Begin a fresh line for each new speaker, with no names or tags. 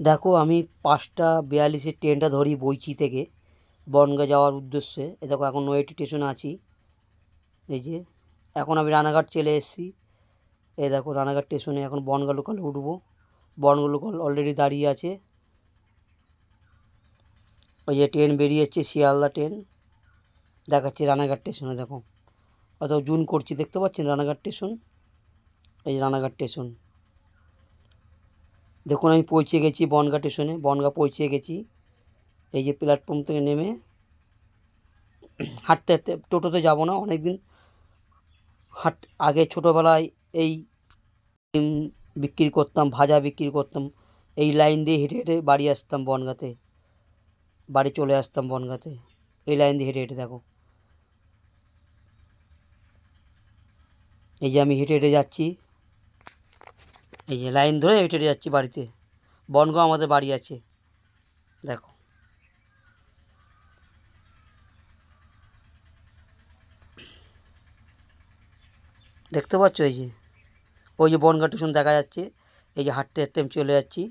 দেখো আমি 5:42 ট্রেনটা ধরি বইচি থেকে বনগাঁ যাওয়ার উদ্দেশ্যে। এ দেখো এখন নৈহাটি স্টেশনে আছি। এই যে এখন আমি রানাঘাট চলে এসেছি। এই দেখো রানাঘাট স্টেশনে এখন বনগাঁ লোকালে উঠবো। বনগাঁ লোকাল অলরেডি দাঁড়িয়ে আছে। ওই যে ট্রেন বেরিয়ে যাচ্ছে, শিয়ালদা ট্রেন দেখাচ্ছে রানাঘাট স্টেশনে। দেখো অত জুম করছি, দেখতে পাচ্ছেন রানাঘাট স্টেশন। এই যে রানাঘাট স্টেশন দেখুন, আমি পৌঁছে গেছি বনগাঁ স্টেশনে, বনগাঁ পৌঁছে গেছি। এই যে প্ল্যাটফর্ম থেকে নেমে হাঁটতে হাঁটতে, টোটোতে যাব না, অনেক দিন আগে ছোটোবেলায় এই ডিম বিক্রি করতাম, ভাজা বিক্রি করতাম, এই লাইন দিয়ে হেঁটে হেঁটে বাড়ি আসতাম বনগাঁতে, বাড়ি চলে আসতাম বনগাঁতে এই লাইন দিয়ে হেঁটে হেঁটে। দেখো এই যে আমি হেঁটে হেঁটে যাচ্ছি, এই যে লাইন ধরে হেঁটে হেঁটে যাচ্ছি বাড়িতে। বনগাঁ আমাদের বাড়ি আছে। দেখো দেখতে পাচ্ছ, এই যে ওই যে বনগাঁ স্টেশন দেখা যাচ্ছে। এই যে হাঁটতে হাঁটতে আমি চলে যাচ্ছি।